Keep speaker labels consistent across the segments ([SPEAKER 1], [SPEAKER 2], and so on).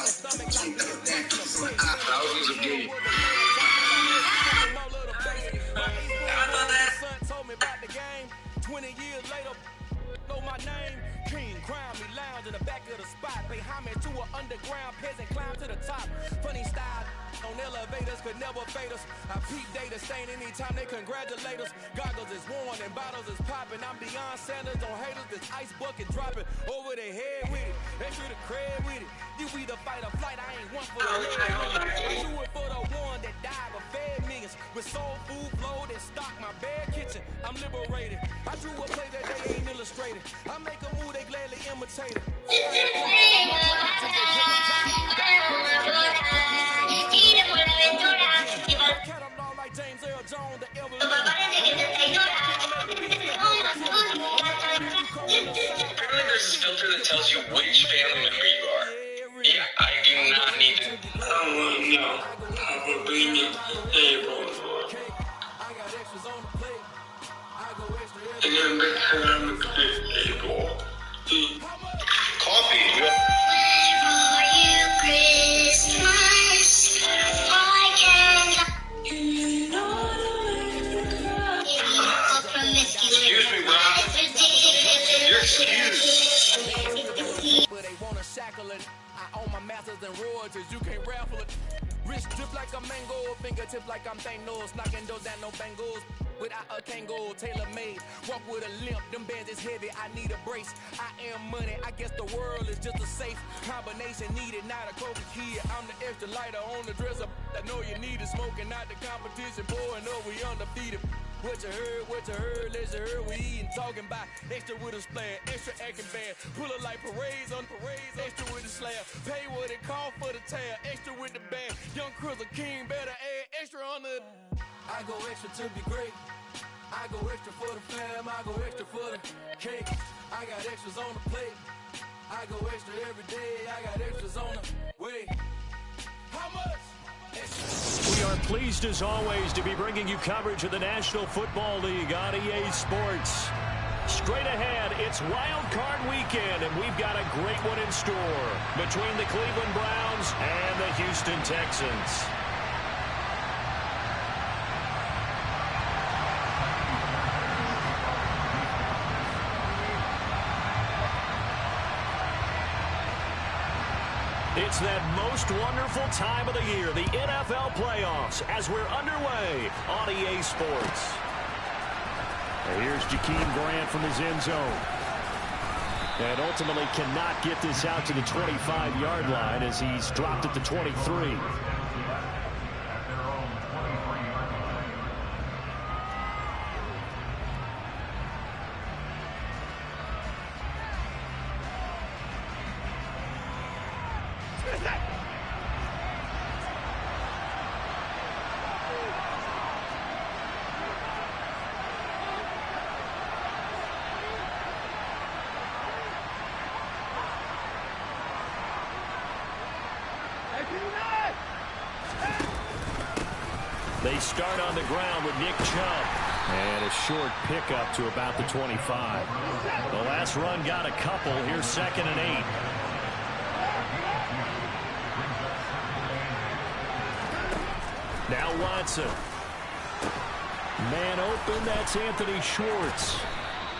[SPEAKER 1] Thousands of games.
[SPEAKER 2] Son told me about the game. 20 years later, know my name. King, crown me, lounge in the back of the spot. Pay homage to an underground peasant, climb to the top. Funny style on elevators could never fade us. I peep data stain anytime they congratulate us. Goggles is worn and bottles is popping. I'm Deion Sanders on haters, this ice bucket dropping over their head with it. They should have cred with it. You either fight or flight, I ain't one for the red. I do it for the one that died but fed millions. With soul food flow that stock my bare kitchen. I'm liberated. I drew a play that they ain't illustrated. I make a move they gladly imitate it.
[SPEAKER 1] There's this filter that tells you which family member you are. Yeah, I do not need to. I want to know how we're being able. And then make sure I'm able. Coffee.
[SPEAKER 3] For you Christmas, why can't
[SPEAKER 1] Excuse me, bro. You're excused.
[SPEAKER 2] But they want to shackle it. I own my masters and royalties. You can't raffle it. Wrist drip like a mango, fingertips like I'm Thanos, knocking those down no bangles. Without a Kango, tailor-made. Walk with a limp, them bands is heavy, I need a brace. I am money, I guess the world is just a safe combination needed, not a Coca kid. I'm the extra lighter on the dresser. I know you need it, smoking out the competition, pouring up, we undefeated. What you heard, let's you heard, we eating, talking about extra with a splash, extra acting bad. Pull it like parades on parades, extra with the slab. Pay what it cost for the tab, extra with the bag. Young Crizzle King, better add extra on the. I go extra to be great. I go extra for the fam, I go extra for the cake. I got extras on the plate. I go extra every day, I got extras on the way. How much?
[SPEAKER 4] We are pleased as always to be bringing you coverage of the National Football League on EA Sports. Straight ahead, it's Wild Card Weekend, and we've got a great one in store between the Cleveland Browns and the Houston Texans. It's that most wonderful time of the year, the NFL playoffs, as we're underway on EA Sports. And here's Jakeem Grant from his end zone. And ultimately cannot get this out to the 25-yard line as he's dropped at the 23. They start on the ground with Nick Chubb. And a short pickup to about the 25. The last run got a couple. Here's 2nd and 8. Now Watson. Man open, that's Anthony Schwartz.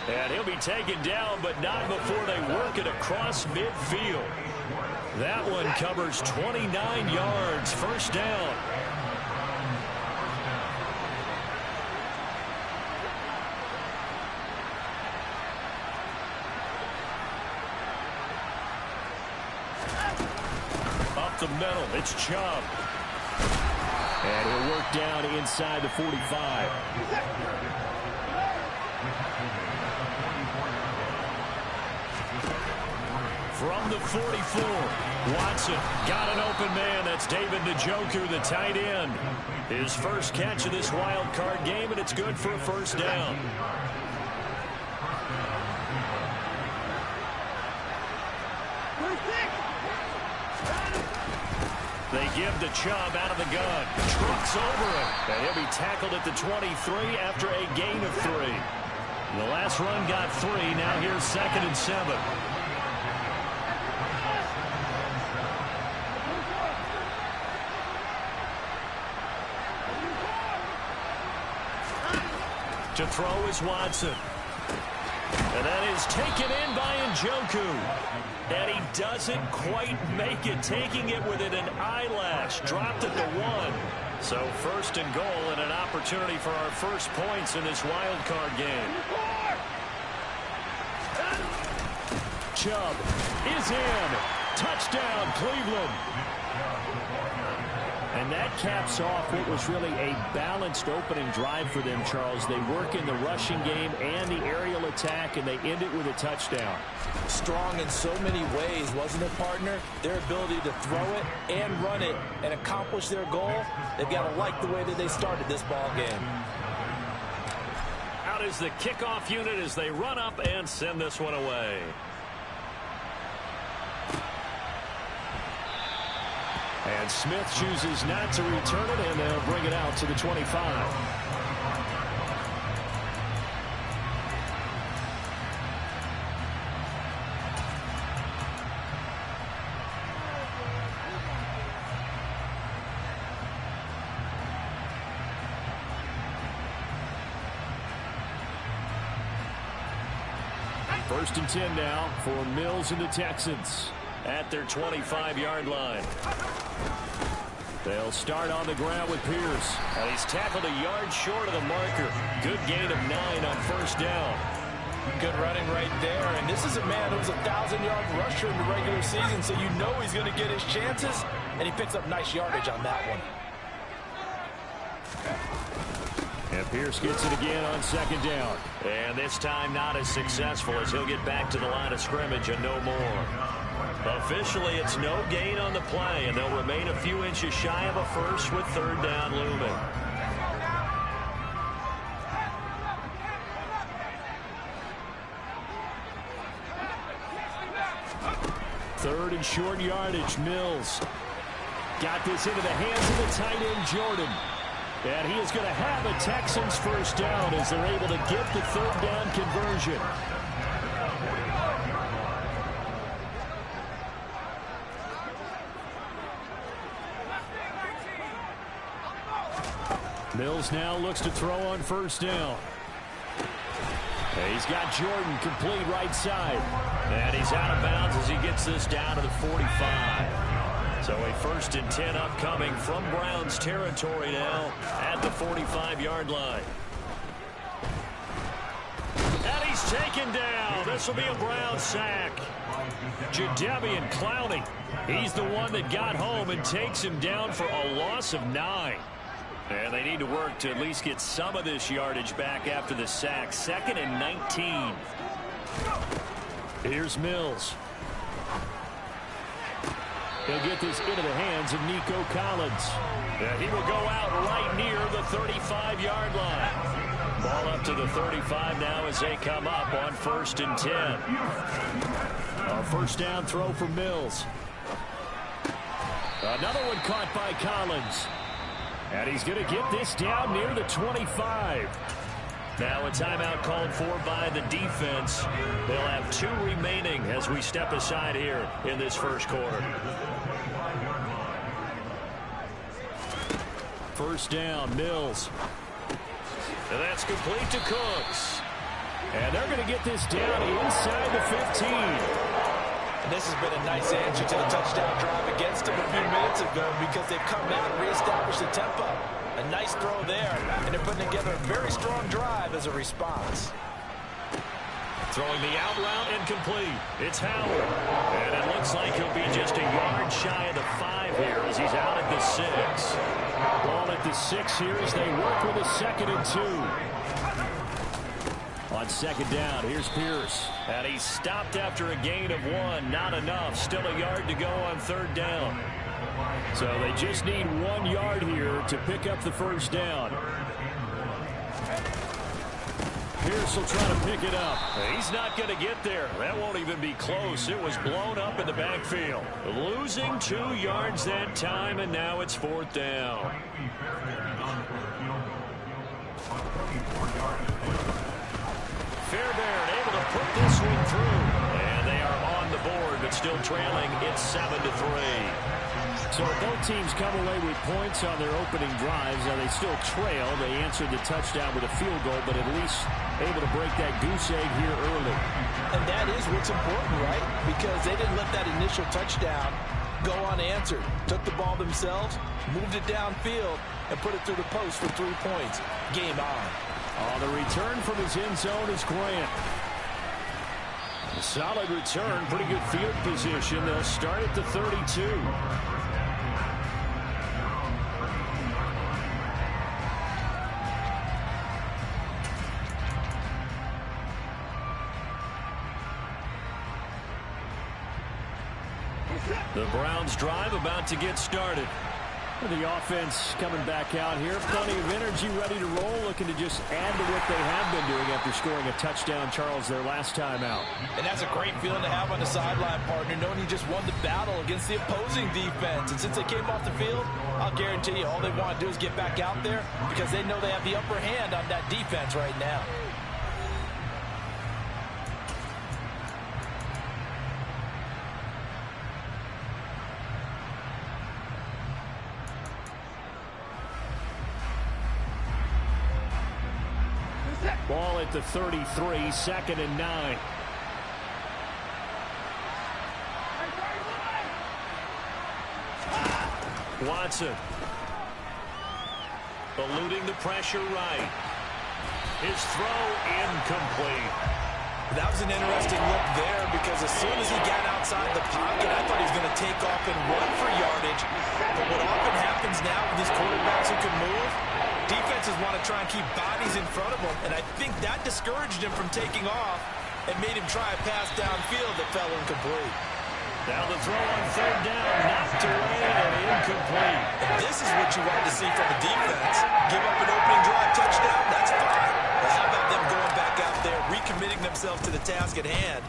[SPEAKER 4] And he'll be taken down, but not before they work it across midfield. That one covers 29 yards, first down. Up the middle, it's Chubb. And he'll work down inside the 45. From the 44, Watson got an open man. That's David Njoku, the tight end. His first catch of this wild card game, and it's good for a first down. They give to Chubb out of the gun. Trucks over him. And he'll be tackled at the 23 after a gain of 3. The last run got 3. Now here's 2nd and 7. To throw is Watson. And that is taken in by Njoku. And he doesn't quite make it, taking it within an eyelash. Dropped at the 1. So first and goal and an opportunity for our first points in this wild card game. Chubb is in. Touchdown, Cleveland. And that caps off what was really a balanced opening drive for them, Charles. They work in the rushing game and the aerial attack, and they end it with a touchdown.
[SPEAKER 5] Strong in so many ways, wasn't it, partner? Their ability to throw it and run it and accomplish their goal, they've got to like the way that they started this ball game.
[SPEAKER 4] Out is the kickoff unit as they run up and send this one away. And Smith chooses not to return it, and they'll bring it out to the 25. First and 10 now for Mills and the Texans at their 25-yard line. They'll start on the ground with Pierce. And he's tackled a yard short of the marker. Good gain of 9 on first down.
[SPEAKER 5] Good running right there. And this is a man who was a 1,000-yard rusher in the regular season, so you know he's going to get his chances. And he picks up nice yardage on that one.
[SPEAKER 4] And Pierce gets it again on second down. And this time not as successful as he'll get back to the line of scrimmage and no more. Officially, it's no gain on the play, and they'll remain a few inches shy of a first with third down looming. Third and short yardage. Mills got this into the hands of the tight end, Jordan. And he is going to have a Texans first down as they're able to get the third down conversion. Mills now looks to throw on first down. He's got Jordan complete right side. And he's out of bounds as he gets this down to the 45. So a first and 10 upcoming from Browns territory now at the 45-yard line. And he's taken down. This will be a Browns sack. Jadeveon Clowney. He's the one that got home and takes him down for a loss of 9. And they need to work to at least get some of this yardage back after the sack. 2nd and 19. Here's Mills. He'll get this into the hands of Nico Collins. And he will go out right near the 35-yard line. Ball up to the 35 now as they come up on first and 10. Our first down throw for Mills. Another one caught by Collins. And he's going to get this down near the 25. Now a timeout called for by the defense. They'll have 2 remaining as we step aside here in this first quarter. First down, Mills. And that's complete to Cooks. And they're going to get this down inside the 15.
[SPEAKER 5] And this has been a nice answer to the touchdown drive against them a few minutes ago because they've come out and reestablished the tempo. A nice throw there, and they're putting together a very strong drive as a response.
[SPEAKER 4] Throwing the out route incomplete. It's Howard. And it looks like he'll be just a yard shy of the 5 here as he's out at the 6. Ball at the 6 here as they work with a 2nd and 2. On second down, here's Pierce. And he's stopped after a gain of 1. Not enough. Still a yard to go on third down. So they just need 1 yard here to pick up the first down. Pierce will try to pick it up. He's not going to get there. That won't even be close. It was blown up in the backfield. Losing 2 yards that time, and now it's fourth down. Fairbairn able to put this one through. And they are on the board, but still trailing. It's 7-3. So both teams come away with points on their opening drives. Now they still trail. They answered the touchdown with a field goal, but at least able to break that goose egg here early.
[SPEAKER 5] And that is what's important, right? Because they didn't let that initial touchdown go unanswered. Took the ball themselves, moved it downfield, and put it through the post for 3 points. Game on.
[SPEAKER 4] On the return from his end zone is Grant. A solid return, pretty good field position. They'll start at the 32. The Browns drive about to get started. The offense coming back out here. Plenty of energy, ready to roll, looking to just add to what they have been doing after scoring a touchdown, Charles, their last time out.
[SPEAKER 5] And that's a great feeling to have on the sideline, partner, knowing you just won the battle against the opposing defense. And since they came off the field, I'll guarantee you all they want to do is get back out there because they know they have the upper hand on that defense right now.
[SPEAKER 4] Ball at the 33, 2nd and 9. Watson. Eluding the pressure right. His throw incomplete.
[SPEAKER 5] That was an interesting look there because as soon as he got outside the pocket, I thought he was going to take off and run for yardage. But what often happens now with these quarterbacks who can move, defenses want to try and keep bodies in front of them, and I think that discouraged him from taking off and made him try a pass downfield that fell incomplete.
[SPEAKER 4] Now the throw on 3rd down, knocked away and incomplete.
[SPEAKER 5] And this is what you wanted to see from the defense. Give up an opening drive touchdown, that's fine. But how about them going back out there, recommitting themselves to the task at hand,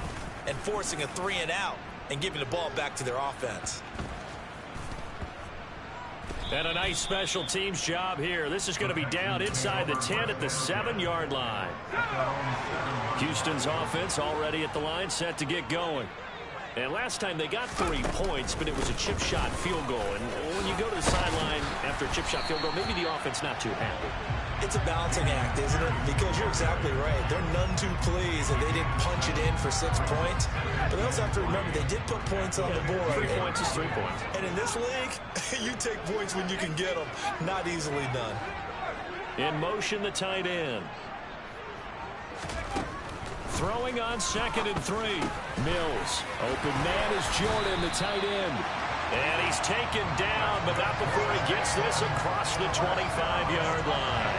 [SPEAKER 5] and forcing a 3-and-out and giving the ball back to their offense.
[SPEAKER 4] And a nice special teams job here. This is going to be down inside the 10 at the 7-yard line. Houston's offense already at the line, set to get going. And last time they got 3 points, but it was a chip shot field goal. And when you go to the sideline after a chip shot field goal, maybe the offense not too happy.
[SPEAKER 5] It's a balancing act, isn't it? Because you're exactly right. They're none too pleased that they didn't punch it in for 6 points. But they also have to remember they did put points on the board.
[SPEAKER 4] 3 points is 3 points.
[SPEAKER 5] And in this league, you take points when you can get them. Not easily done.
[SPEAKER 4] In motion, the tight end. Throwing on 2nd and 3. Mills. Open man is Jordan, the tight end. And he's taken down, but not before he gets this across the 25-yard line.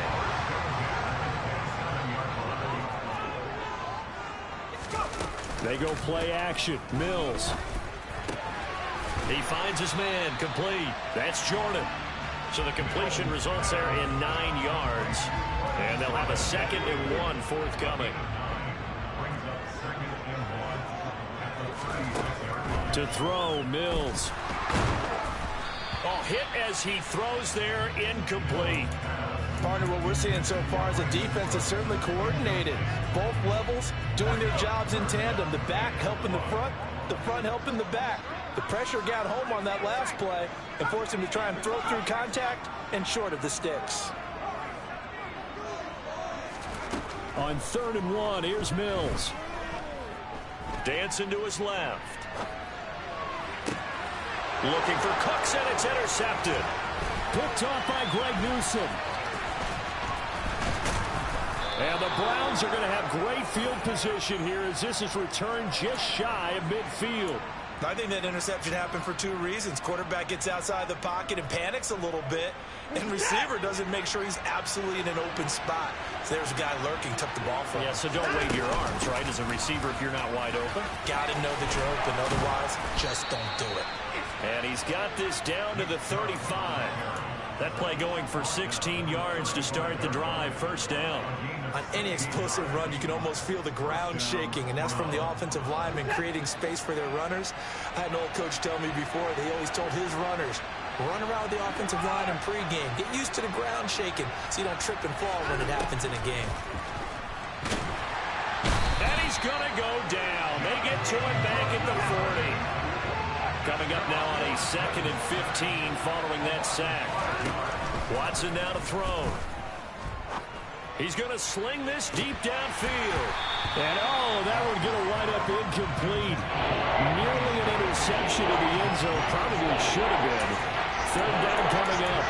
[SPEAKER 4] They go play action. Mills. He finds his man, complete. That's Jordan. So the completion results there in 9 yards. And they'll have a 2nd and 1 forthcoming. To throw, Mills. Oh, hit as he throws there, incomplete.
[SPEAKER 5] Partner, what we're seeing so far is a defense that's certainly coordinated. Both levels doing their jobs in tandem. The back helping the front helping the back. The pressure got home on that last play and forced him to try and throw through contact and short of the sticks.
[SPEAKER 4] On 3rd and 1, here's Mills. Dancing to his left. Looking for Cooks, and it's intercepted. Picked off by Greg Newsome. And the Browns are going to have great field position here as this is returned just shy of midfield.
[SPEAKER 5] I think that interception happened for 2 reasons. Quarterback gets outside the pocket and panics a little bit, and receiver doesn't make sure he's absolutely in an open spot. So there's a guy lurking, took the ball from him.
[SPEAKER 4] Yeah, so don't wave your arms, right, as a receiver if you're not wide open.
[SPEAKER 5] Got to know that you're open, otherwise just don't do it.
[SPEAKER 4] And he's got this down to the 35. That play going for 16 yards to start the drive, 1st down.
[SPEAKER 5] On any explosive run, you can almost feel the ground shaking, and that's from the offensive linemen creating space for their runners. I had an old coach tell me before, they always told his runners, run around with the offensive line in pregame. Get used to the ground shaking so you don't trip and fall when it happens in a game.
[SPEAKER 4] And he's going to go down. They get to him back at the 40. Coming up now on a 2nd and 15 following that sack. Watson now to throw. He's going to sling this deep downfield. And, that one going to wind up incomplete. Nearly an interception in the end zone. Probably should have been. 3rd down coming up.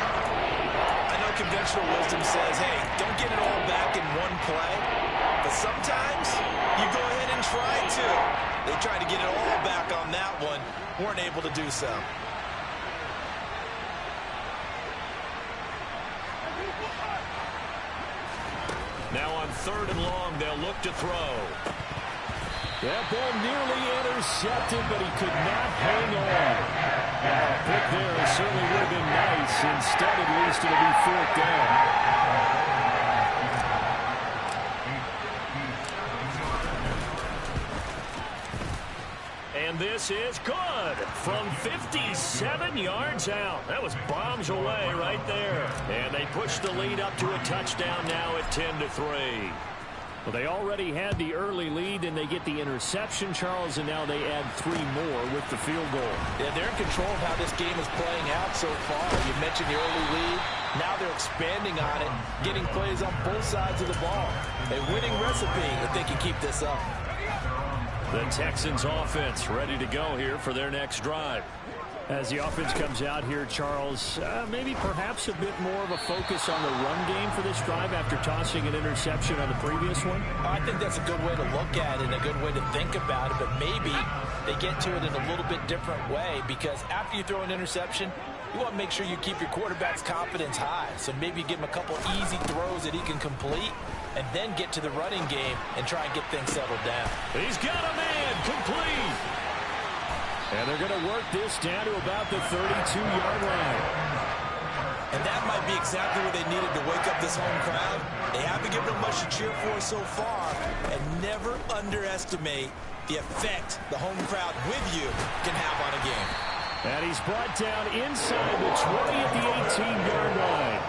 [SPEAKER 5] I know conventional wisdom says, hey, don't get it all back in one play. But sometimes you go ahead and try to. They tried to get it all back on that one. Weren't able to do so.
[SPEAKER 4] Now on 3rd and long, they'll look to throw.
[SPEAKER 6] That ball nearly intercepted, but he could not hang on. A pick there certainly would have been nice. Instead, at least, it'll be 4th down.
[SPEAKER 4] And this is good from 57 yards out. That was bombs away right there. And they push the lead up to a touchdown now at 10-3.
[SPEAKER 6] Well, they already had the early lead, and they get the interception, Charles, and now they add 3 more with the field goal.
[SPEAKER 5] Yeah, they're in control of how this game is playing out so far. You mentioned the early lead. Now they're expanding on it, getting plays on both sides of the ball. A winning recipe if they can keep this up.
[SPEAKER 4] The Texans offense ready to go here for their next drive.
[SPEAKER 6] As the offense comes out here, Charles, maybe perhaps a bit more of a focus on the run game for this drive after tossing an interception on the previous one?
[SPEAKER 5] I think that's a good way to look at it and a good way to think about it, but maybe they get to it in a little bit different way, because after you throw an interception, you want to make sure you keep your quarterback's confidence high. So maybe give him a couple easy throws that he can complete, and then get to the running game and try and get things settled down.
[SPEAKER 4] He's got a man complete.
[SPEAKER 6] And they're going to work this down to about the 32-yard line.
[SPEAKER 5] And that might be exactly what they needed to wake up this home crowd. They haven't given them much to cheer for so far, and never underestimate the effect the home crowd with you can have on a game.
[SPEAKER 6] And he's brought down inside the 20 at the 18-yard line.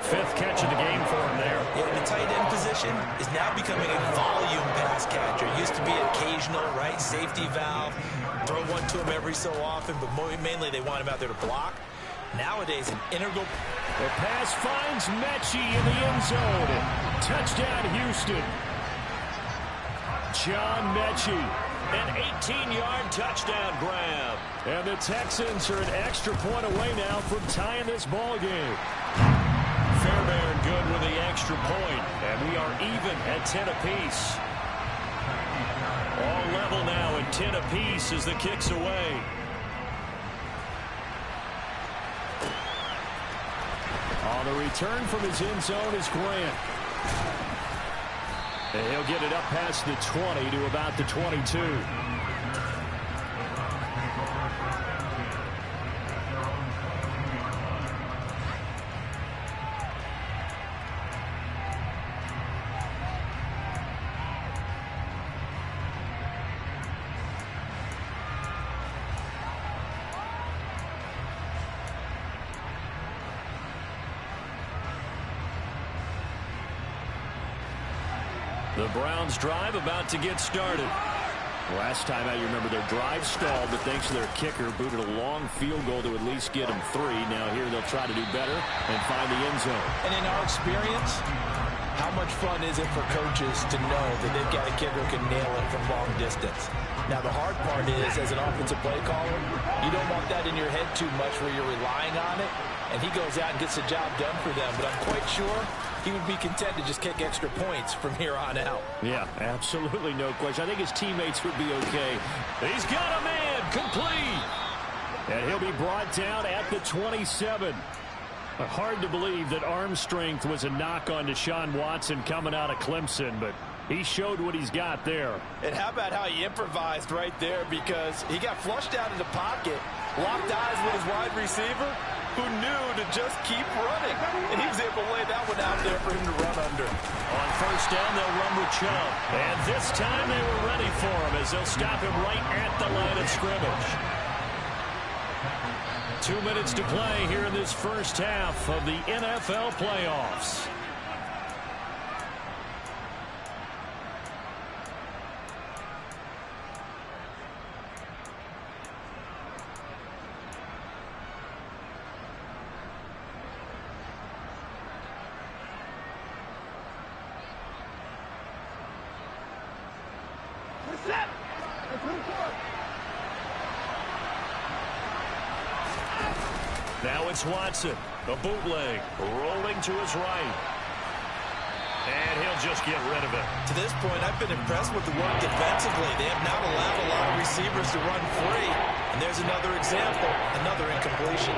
[SPEAKER 4] 5th catch of the game for him there.
[SPEAKER 5] Yeah, the tight end position is now becoming a volume pass catcher. It used to be an occasional, right, safety valve. Throw one to him every so often, but mainly they want him out there to block. Nowadays, an integral.
[SPEAKER 6] The pass finds Mechie in the end zone. Touchdown, Houston. John Mechie.
[SPEAKER 4] An 18-yard touchdown grab.
[SPEAKER 6] And the Texans are an extra point away now from tying this ball game.
[SPEAKER 4] Fairbairn good with the extra point, and we are even at 10 apiece. All level now at 10 apiece as the kick's away.
[SPEAKER 6] On the return from his end zone is Grant. And he'll get it up past the 20 to about the 22.
[SPEAKER 4] The Browns drive about to get started.
[SPEAKER 6] Last time out, you remember their drive stalled, but thanks to their kicker, booted a long field goal to at least get them 3. Now here they'll try to do better and find the end zone.
[SPEAKER 5] And in our experience, how much fun is it for coaches to know that they've got a kicker who can nail it from long distance? Now the hard part is, as an offensive play caller, you don't want that in your head too much where you're relying on it, and he goes out and gets the job done for them. But I'm quite sure he would be content to just kick extra points from here on out.
[SPEAKER 6] Yeah, absolutely no question. I think his teammates would be okay.
[SPEAKER 4] He's got a man complete.
[SPEAKER 6] And he'll be brought down at the 27. Hard to believe that arm strength was a knock on Deshaun Watson coming out of Clemson, but he showed what he's got there.
[SPEAKER 5] And how about how he improvised right there, because he got flushed out of the pocket, locked eyes with his wide receiver, who knew to just keep running. And he was able to lay that one out there for him to run under.
[SPEAKER 4] On 1st down, they'll run with Chubb. And this time they were ready for him as they'll stop him right at the line of scrimmage. 2 minutes to play here in this first half of the NFL playoffs.
[SPEAKER 6] Now it's Watson. A bootleg. Rolling to his right. And he'll just get rid of it.
[SPEAKER 5] To this point, I've been impressed with the work defensively. They have not allowed a lot of receivers to run free. And there's another example, another incompletion.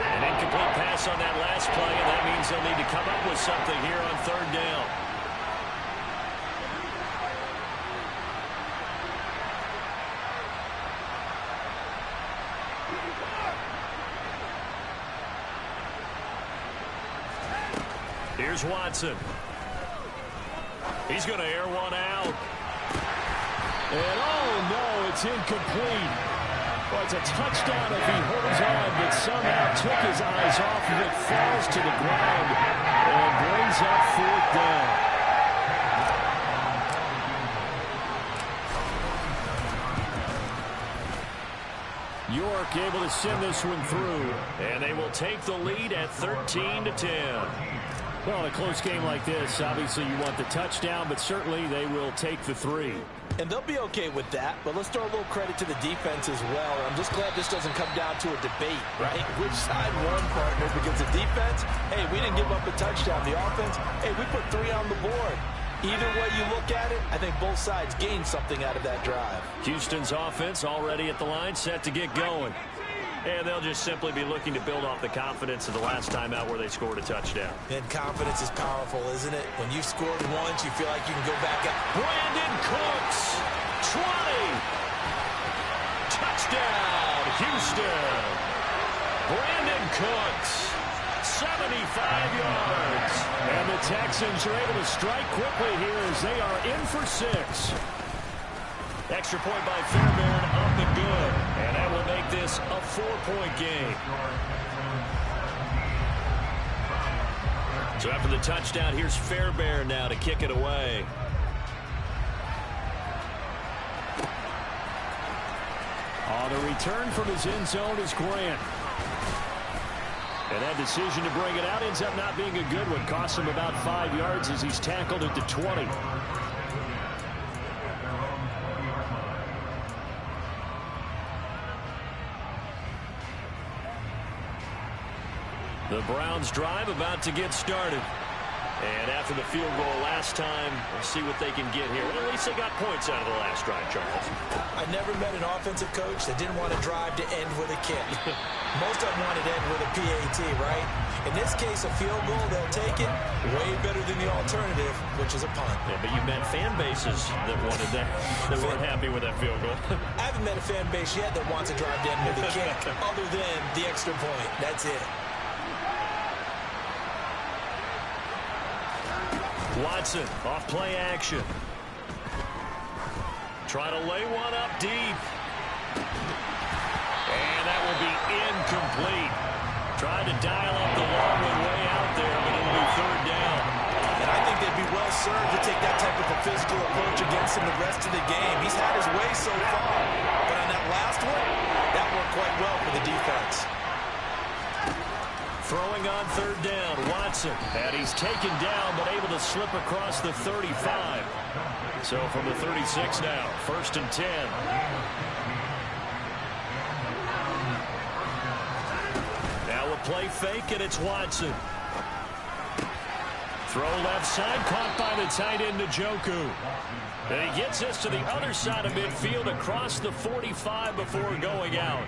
[SPEAKER 6] An incomplete pass on that last play, and that means they'll need to come up with something here on third down. Here's Watson. He's going to air one out.
[SPEAKER 4] And oh no, it's incomplete. Well, it's a touchdown if he holds on, but somehow took his eyes off of it, falls to the ground, and brings up fourth down. York able to send this one through.
[SPEAKER 6] And they will take the lead at 13-10.
[SPEAKER 4] Well, in a close game like this, obviously you want the touchdown, but certainly they will take the 3.
[SPEAKER 5] And they'll be okay with that, but let's throw a little credit to the defense as well. I'm just glad this doesn't come down to a debate, right? Which side won, partner? Because the defense, hey, we didn't give up a touchdown. The offense, hey, we put 3 on the board. Either way you look at it, I think both sides gained something out of that drive.
[SPEAKER 6] Houston's offense already at the line, set to get going. And they'll just simply be looking to build off the confidence of the last time out where they scored a touchdown.
[SPEAKER 5] And confidence is powerful, isn't it? When you've scored once, you feel like you can go back up.
[SPEAKER 6] Brandon Cooks, 20. Touchdown, Houston. Brandon Cooks, 75 yards.
[SPEAKER 4] And the Texans are able to strike quickly here as they are in for 6.
[SPEAKER 6] Extra point by Fairbairn up and good. And that will make this a 4-point game. So after the touchdown, here's Fairbairn now to kick it away.
[SPEAKER 4] On the return from his end zone is Grant. And that decision to bring it out ends up not being a good one. Costs him about 5 yards as he's tackled at the 20.
[SPEAKER 6] The Browns drive about to get started. And after the field goal last time, we'll see what they can get here. Well, at least they got points out of the last drive, Charles.
[SPEAKER 5] I never met an offensive coach that didn't want to drive to end with a kick. Most of them wanted to end with a PAT, right? In this case, a field goal, they'll take it. Way better than the alternative, which is a punt.
[SPEAKER 6] Yeah, but you've met fan bases that wanted that, that weren't happy with that field goal.
[SPEAKER 5] I haven't met a fan base yet that wants to drive to end with a kick, other than the extra point. That's it.
[SPEAKER 6] Watson, off play action. Try to lay one up deep. And that will be incomplete. Tried to dial up the long one way out there, but it'll be third down.
[SPEAKER 5] And I think they'd be well served to take that type of a physical approach against him the rest of the game. He's had his way so far. But on that last one, that worked quite well for the defense.
[SPEAKER 6] Throwing on third down, Watson. And he's taken down, but able to slip across the 35. So from the 36 now, 1st and 10. Now a play fake, and it's Watson. Throw left side, caught by the tight end, Njoku. And he gets us to the other side of midfield across the 45 before going out.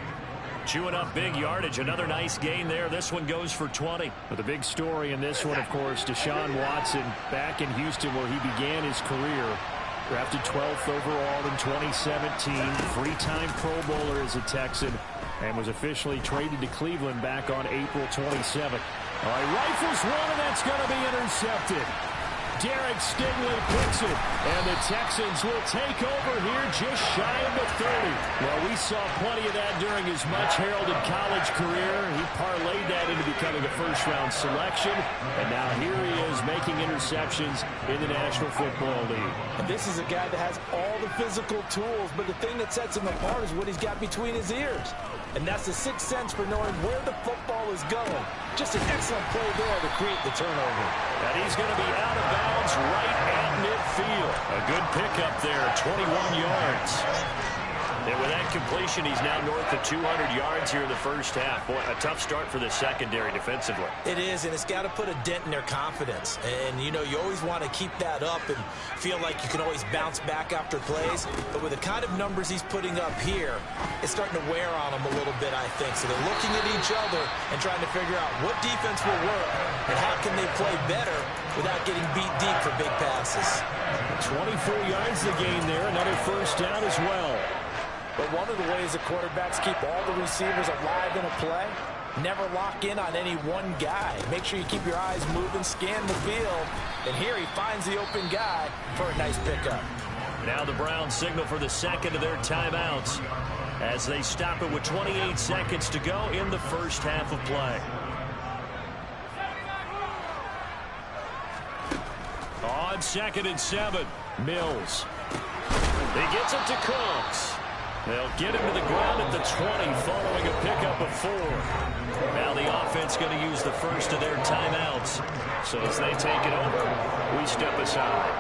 [SPEAKER 6] Chewing up big yardage. Another nice gain there. This one goes for 20.
[SPEAKER 4] But the big story in this one, of course, Deshaun Watson back in Houston where he began his career. Drafted 12th overall in 2017. 3-time Pro Bowler as a Texan. And was officially traded to Cleveland back on April 27th. All right, rifles one, and that's going to be intercepted. Derek Stingley picks it, and the Texans will take over here just shy of the 30. Well, we saw plenty of that during his much-heralded college career. He parlayed that into becoming a first-round selection, and now here he is making interceptions in the National Football League.
[SPEAKER 5] And this is a guy that has all the physical tools, but the thing that sets him apart is what he's got between his ears. And that's the sixth sense for knowing where the football is going. Just an excellent play there to create the turnover.
[SPEAKER 6] And he's going to be out of bounds right at midfield. A good pickup there, 21 yards. And with that completion, he's now north of 200 yards here in the first half. Boy, a tough start for the secondary defensively.
[SPEAKER 5] It is, and it's got to put a dent in their confidence. And, you know, you always want to keep that up and feel like you can always bounce back after plays. But with the kind of numbers he's putting up here, it's starting to wear on them a little bit, I think. So they're looking at each other and trying to figure out what defense will work and how can they play better without getting beat deep for big passes.
[SPEAKER 6] 24 yards the gain there, another first down as well.
[SPEAKER 5] But one of the ways the quarterbacks keep all the receivers alive in a play, never lock in on any one guy. Make sure you keep your eyes moving, scan the field, and here he finds the open guy for a nice pickup.
[SPEAKER 6] Now the Browns signal for the second of their timeouts as they stop it with 28 seconds to go in the first half of play. On 2nd and 7, Mills. He gets it to Cooks. They'll get him to the ground at the 20 following a pickup of 4. Now the offense going to use the first of their timeouts. So as they take it over, we step aside.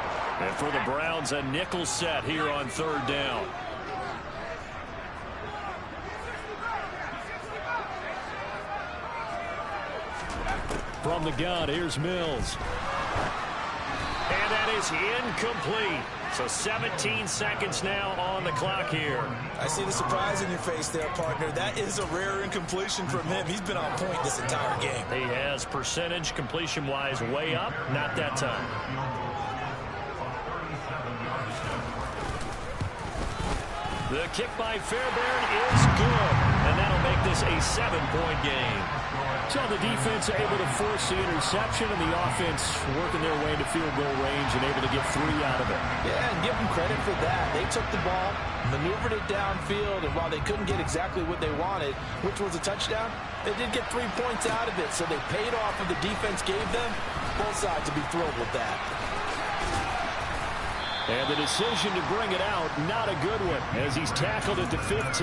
[SPEAKER 6] And for the Browns, a nickel set here on 3rd down. From the gun, here's Mills. And that is incomplete. So 17 seconds now on the clock here.
[SPEAKER 5] I see the surprise in your face there, partner. That is a rare incompletion from him. He's been on point this entire game.
[SPEAKER 6] He has percentage completion-wise way up. Not that time. The kick by Fairbairn is good. And that'll make this a 7-point game. So the defense able to force the interception, and the offense working their way to field goal range and able to get 3 out of it.
[SPEAKER 5] Yeah, and give them credit for that. They took the ball, maneuvered it downfield, and while they couldn't get exactly what they wanted, which was a touchdown, they did get 3 points out of it, so they paid off what the defense gave them. Both sides would be thrilled with that.
[SPEAKER 6] And the decision to bring it out, not a good one, as he's tackled at the 15.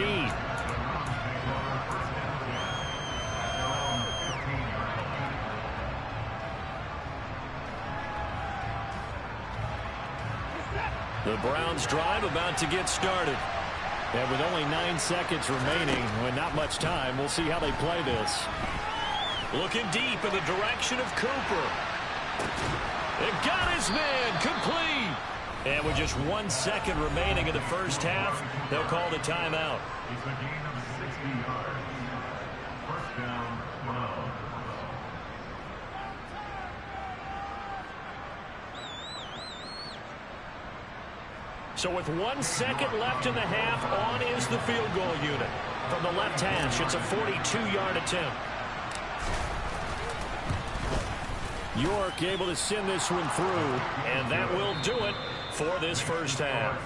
[SPEAKER 6] The Browns drive about to get started. And with only 9 seconds remaining, with not much time, we'll see how they play this. Looking deep in the direction of Cooper. It got his man complete. And with just 1 second remaining in the first half, they'll call the timeout. So with 1 second left in the half, on is the field goal unit. From the left hash, it's a 42-yard attempt. York able to send this one through, and that will do it for this first half.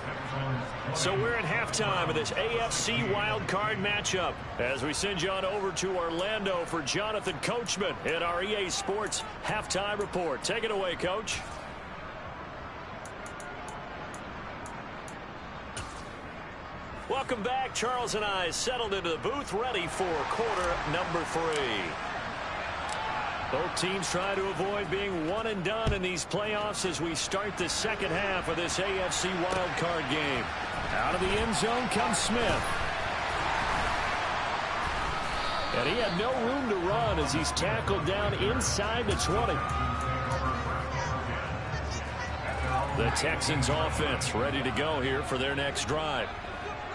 [SPEAKER 6] So we're at halftime of this AFC wildcard matchup as we send you on over to Orlando for Jonathan Coachman in our EA Sports Halftime Report. Take it away, Coach. Welcome back. Charles and I settled into the booth, ready for quarter number 3. Both teams try to avoid being one and done in these playoffs as we start the second half of this AFC wildcard game. Out of the end zone comes Smith. And he had no room to run as he's tackled down inside the 20. The Texans offense ready to go here for their next drive.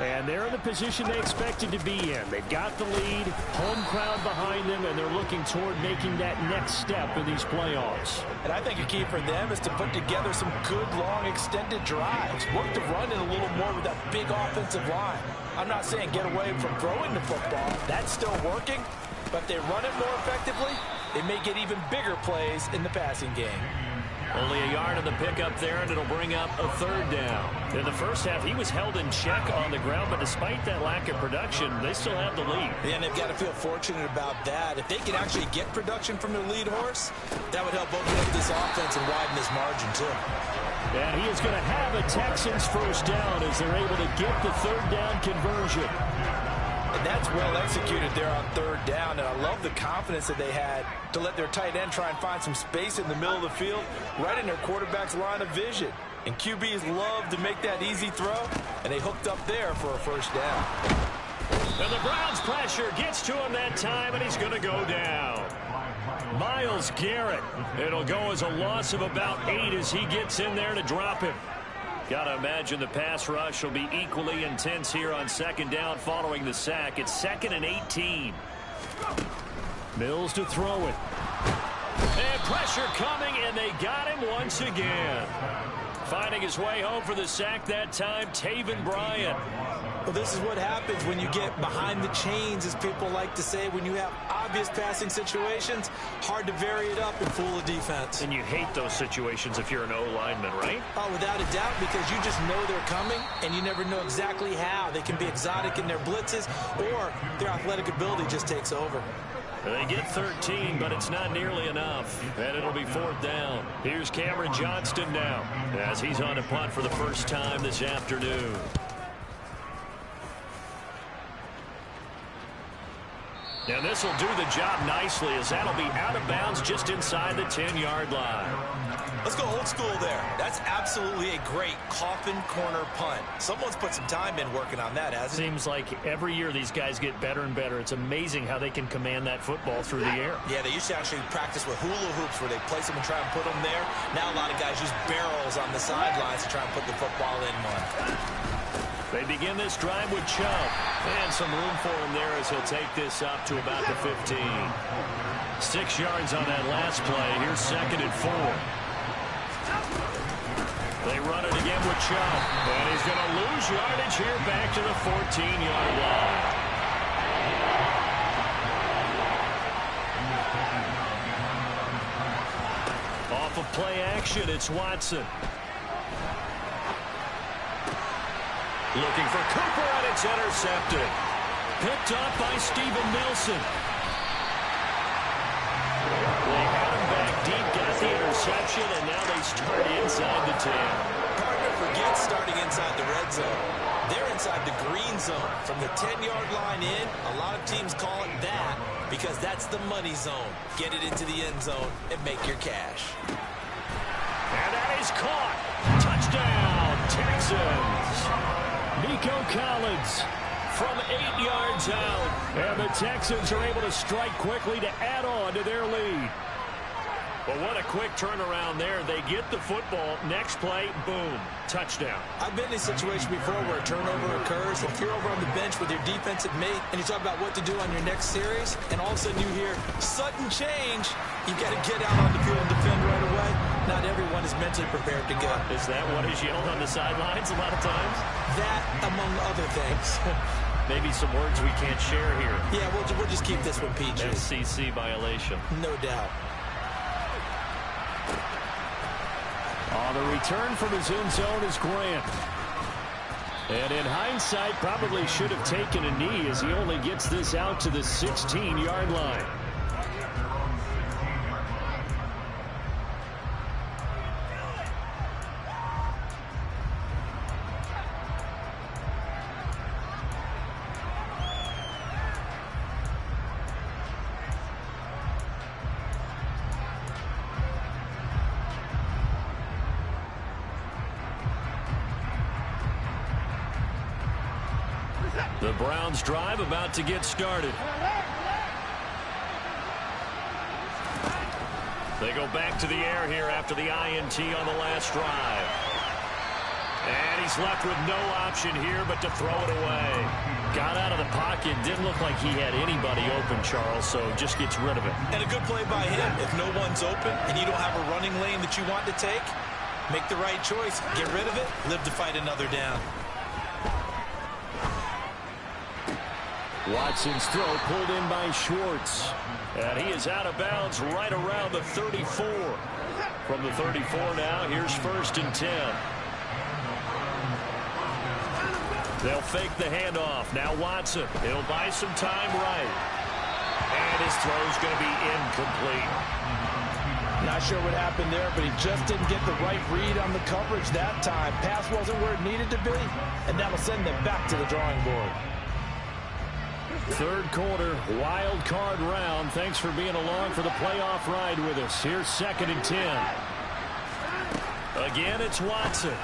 [SPEAKER 6] And they're in the position they expected to be in. They've got the lead, home crowd behind them, and they're looking toward making that next step in these playoffs.
[SPEAKER 5] And I think a key for them is to put together some good, long, extended drives. Work the run in a little more with that big offensive line. I'm not saying get away from throwing the football. That's still working. But if they run it more effectively, they may get even bigger plays in the passing game.
[SPEAKER 6] Only a yard on the pickup there, and it'll bring up a 3rd down. In the first half, he was held in check on the ground, but despite that lack of production, they still have the lead.
[SPEAKER 5] And they've got to feel fortunate about that. If they can actually get production from their lead horse, that would help open up this offense and widen this margin, too.
[SPEAKER 6] And he is going to have a Texans first down as they're able to get the 3rd down conversion.
[SPEAKER 5] And that's That's well executed there on third down, and I love the confidence that they had to let their tight end try and find some space in the middle of the field, right in their quarterback's line of vision. And QBs love to make that easy throw, and they hooked up there for a first down.
[SPEAKER 6] And the Browns' pressure gets to him that time, and he's going to go down. Myles Garrett. It'll go as a loss of about 8 as he gets in there to drop him. Got to imagine the pass rush will be equally intense here on second down following the sack. It's 2nd and 18. Mills to throw it. And pressure coming, and they got him once again. Finding his way home for the sack that time, Taven Bryan.
[SPEAKER 5] Well, this is what happens when you get behind the chains, as people like to say. When you have obvious passing situations, hard to vary it up and fool a defense.
[SPEAKER 6] And you hate those situations if you're an O-lineman, right?
[SPEAKER 5] Oh, without a doubt, because you just know they're coming, and you never know exactly how. They can be exotic in their blitzes, or their athletic ability just takes over.
[SPEAKER 6] They get 13, but it's not nearly enough. And it'll be 4th down. Here's Cameron Johnston now, as he's on a punt for the first time this afternoon. And this will do the job nicely, as that'll be out of bounds just inside the 10-yard line.
[SPEAKER 5] Let's go old school there. That's absolutely a great coffin corner punt. Someone's put some time in working on that, hasn't it?
[SPEAKER 6] Seems like every year these guys get better and better. It's amazing how they can command that football through the air.
[SPEAKER 5] Yeah, they used to actually practice with hula hoops where they place them and try and put them there. Now a lot of guys use barrels on the sidelines to try and put the football in one.
[SPEAKER 6] They begin this drive with Chubb. And some room for him there as he'll take this up to about the 15. 6 yards on that last play. Here's 2nd and 4. They run it again with Chubb. And he's going to lose yardage here back to the 14-yard line. Off of play action, it's Watson. Looking for Cooper, and it's intercepted. Picked up by Steven Nelson. They had him back deep, got the interception, and now they start inside the 10.
[SPEAKER 5] Hard to forget starting inside the red zone. They're inside the green zone. From the 10-yard line in, a lot of teams call it that because that's the money zone. Get it into the end zone and make your cash.
[SPEAKER 6] And that is caught. Touchdown, Texans. Nico Collins from 8 yards out. And the Texans are able to strike quickly to add on to their lead. Well, what a quick turnaround there. They get the football. Next play, boom, touchdown.
[SPEAKER 5] I've been in a situation before where a turnover occurs. If you're over on the bench with your defensive mate and you talk about what to do on your next series, and all of a sudden you hear sudden change, you've got to get out on the field and defend right away. Not everyone is mentally prepared to go.
[SPEAKER 6] Is that what is yelled on the sidelines a lot of times?
[SPEAKER 5] That, among other things.
[SPEAKER 6] Maybe some words we can't share here.
[SPEAKER 5] Yeah, we'll just keep this one PG.
[SPEAKER 6] SEC violation.
[SPEAKER 5] No doubt.
[SPEAKER 6] On the return from his end zone is Grant. And in hindsight, probably should have taken a knee as he only gets this out to the 16-yard line. The Browns drive about to get started. They go back to the air here after the INT on the last drive. And he's left with no option here but to throw it away. Got out of the pocket. Didn't look like he had anybody open, Charles, so just gets rid of it.
[SPEAKER 5] And a good play by him. If no one's open and you don't have a running lane that you want to take, make the right choice. Get rid of it. Live to fight another down.
[SPEAKER 6] Watson's throw pulled in by Schwartz. And he is out of bounds right around the 34. From the 34 now, here's 1st and 10. They'll fake the handoff. Now Watson. He'll buy some time right. And his throw's going to be incomplete.
[SPEAKER 5] Not sure what happened there, but he just didn't get the right read on the coverage that time. Pass wasn't where it needed to be, and that'll send them back to the drawing board.
[SPEAKER 6] Third quarter, wild card round. Thanks for being along for the playoff ride with us. Here's 2nd and 10. Again, it's Watson.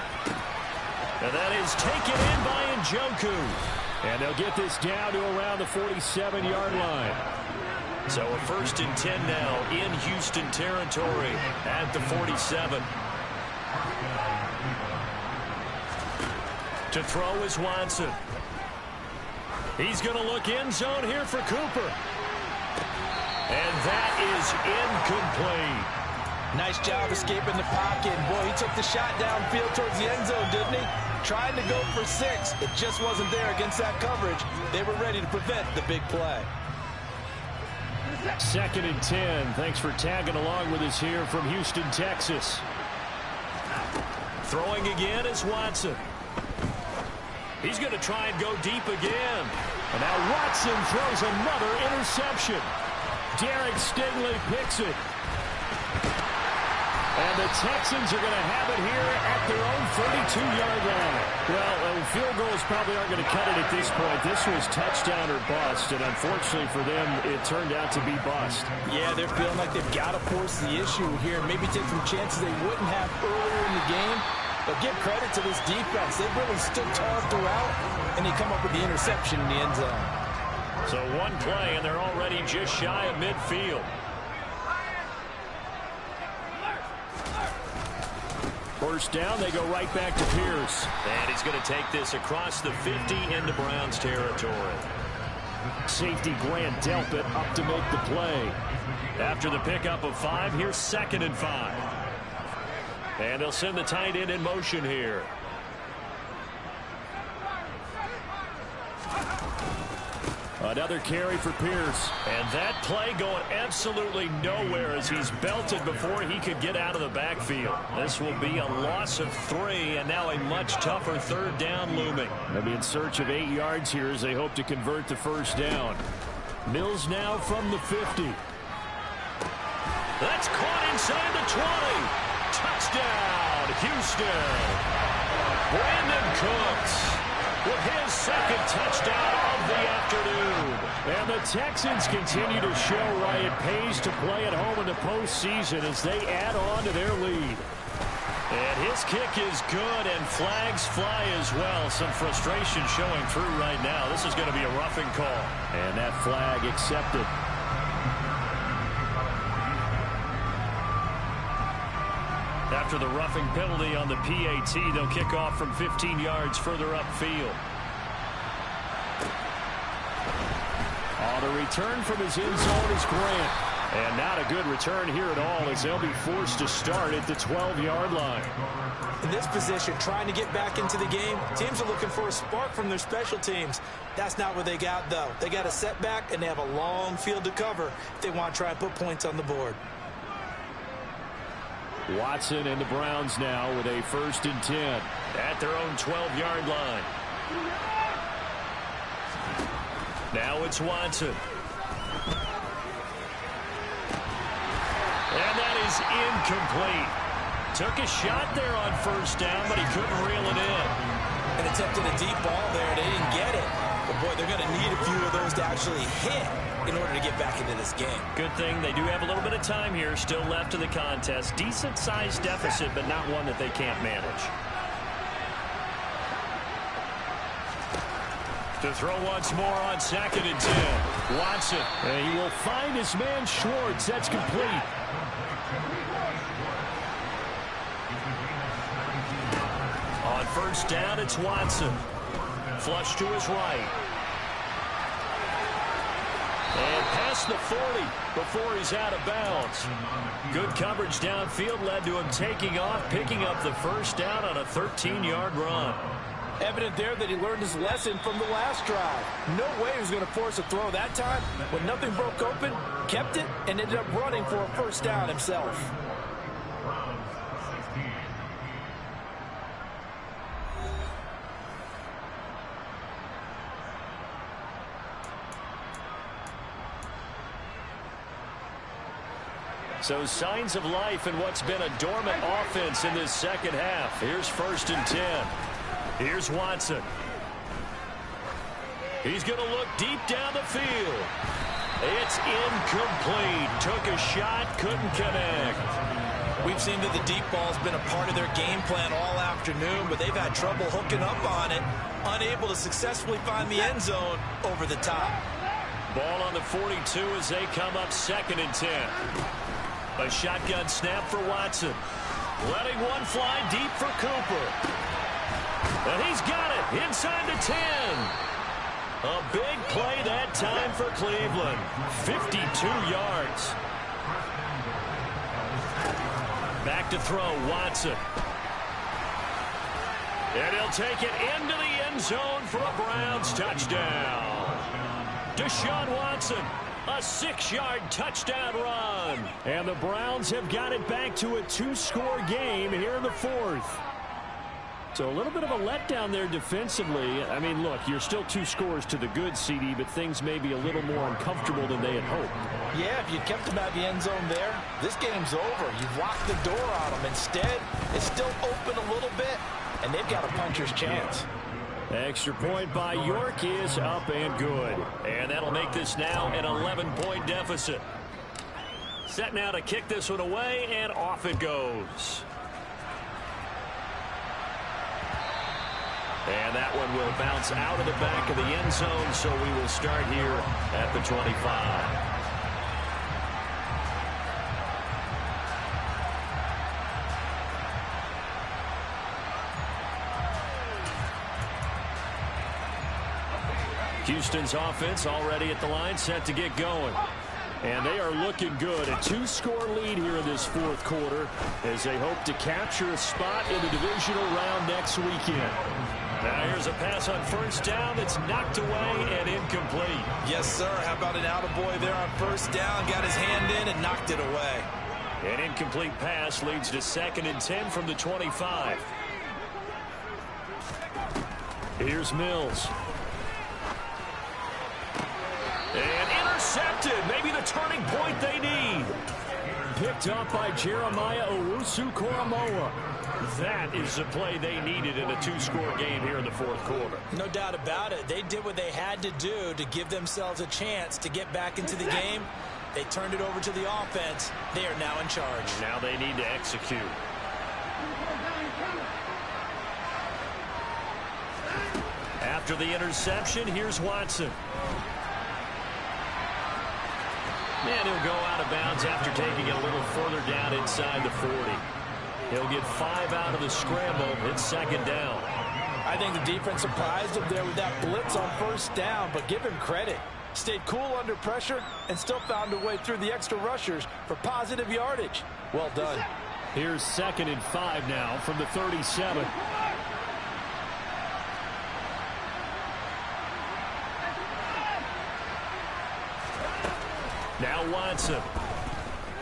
[SPEAKER 6] And that is taken in by Njoku. And they'll get this down to around the 47-yard line. So a 1st and 10 now in Houston territory at the 47. To throw is Watson. He's going to look end zone here for Cooper. And that is incomplete.
[SPEAKER 5] Nice job escaping the pocket. Boy, he took the shot downfield towards the end zone, didn't he? Trying to go for 6. It just wasn't there against that coverage. They were ready to prevent the big play.
[SPEAKER 6] 2nd and 10. Thanks for tagging along with us here from Houston, Texas. Throwing again is Watson. He's going to try and go deep again. And now Watson throws another interception. Derek Stingley picks it. And the Texans are going to have it here at their own 32-yard line. Well, field goals probably aren't going to cut it at this point. This was touchdown or bust, and unfortunately for them, it turned out to be bust.
[SPEAKER 5] Yeah, they're feeling like they've got to force the issue here. Maybe take some chances they wouldn't have earlier in the game. But give credit to this defense. They really stood tall throughout, and they come up with the interception in the end zone.
[SPEAKER 6] So one play, and they're already just shy of midfield. First down, they go right back to Pierce. And he's going to take this across the 50 into Browns territory. Safety Grant Delpit up to make the play. After the pickup of 5, here's 2nd and 5. And they'll send the tight end in motion here. Another carry for Pierce. And that play going absolutely nowhere as he's belted before he could get out of the backfield. This will be a loss of 3, and now a much tougher 3rd down looming. They'll be in search of 8 yards here as they hope to convert the 1st down. Mills now from the 50. That's caught inside the 20. Touchdown, Houston. Brandon Cooks with his 2nd touchdown of the afternoon. And the Texans continue to show why it pays to play at home in the postseason as they add on to their lead. And his kick is good, and flags fly as well. Some frustration showing through right now. This is going to be a roughing call. And that flag accepted. After the roughing penalty on the PAT, they'll kick off from 15 yards further upfield. The return from his end zone is Grant. And not a good return here at all as they'll be forced to start at the 12-yard line.
[SPEAKER 5] In this position, trying to get back into the game, teams are looking for a spark from their special teams. That's not what they got, though. They got a setback, and they have a long field to cover if they want to try and put points on the board.
[SPEAKER 6] Watson and the Browns now with a 1st and 10 at their own 12-yard line. Now it's Watson. And that is incomplete. Took a shot there on 1st down, but he couldn't reel it in.
[SPEAKER 5] And attempted a deep ball there. They didn't get it. But, boy, they're going to need a few of those to actually hit in order to get back into this game.
[SPEAKER 6] Good thing they do have a little bit of time here still left in the contest. Decent-sized deficit, but not one that they can't manage. To throw once more on 2nd and 10. Watson. And he will find his man Schwartz. That's complete. On 1st down, it's Watson. Flush to his right. And past the 40 before he's out of bounds. Good coverage downfield led to him taking off, picking up the 1st down on a 13-yard run.
[SPEAKER 5] Evident there that he learned his lesson from the last drive. No way he was going to force a throw that time. When nothing broke open, kept it, and ended up running for a 1st down himself.
[SPEAKER 6] So signs of life in what's been a dormant offense in this 2nd half. Here's 1st and 10. Here's Watson. He's going to look deep down the It's incomplete. Took a shot, couldn't connect.
[SPEAKER 5] We've seen that the deep ball's been a part of their game plan all afternoon, but they've had trouble hooking up on it, unable to successfully find the end zone over the top.
[SPEAKER 6] Ball on the 42 as they come up 2nd and 10. A shotgun snap for Watson. Letting one fly deep for Cooper. And he's got it inside the 10. A big play that time for Cleveland. 52 yards. Back to throw, Watson. And he'll take it into the end zone for a Browns touchdown. Deshaun Watson, a 6-yard touchdown run. And the Browns have got it back to a 2-score game here in the 4th. So a little bit of a letdown there defensively. I mean, look, you're still 2 scores to the good, CD, but things may be a little more uncomfortable than they had hoped.
[SPEAKER 5] Yeah, if you kept them out the end zone there, this game's over. You've locked the door on them. Instead, it's still open a little bit, and they've got a puncher's chance.
[SPEAKER 6] Extra point by York is up and good. And that'll make this now an 11-point deficit. Set now to kick this one away, and off it goes. And that one will bounce out of the back of the end zone, so we will start here at the 25. Houston's offense already at the line, set to get going. And they are looking good. A 2-score lead here in this 4th quarter as they hope to capture a spot in the divisional round next weekend. Now here's a pass on 1st down that's knocked away and incomplete.
[SPEAKER 5] Yes, sir. How about an attaboy there on 1st down? Got his hand in and knocked it away.
[SPEAKER 6] An incomplete pass leads to 2nd and 10 from the 25. Here's Mills. And intercepted. Maybe the turning point they need. Picked up by Jeremiah Owusu-Koramoah. That is the play they needed in a 2-score game here in the 4th quarter.
[SPEAKER 5] No doubt about it. They did what they had to do to give themselves a chance to get back into the game. They turned it over to the offense. They are now in charge.
[SPEAKER 6] Now they need to execute. After the interception, here's Watson. And he'll go out of bounds after taking it a little further down inside the 40. He'll get 5 out of the scramble. It's 2nd down.
[SPEAKER 5] I think the defense surprised him there with that blitz on 1st down, but give him credit. Stayed cool under pressure and still found a way through the extra rushers for positive yardage. Well done.
[SPEAKER 6] Here's 2nd and 5 now from the 37. Now Watson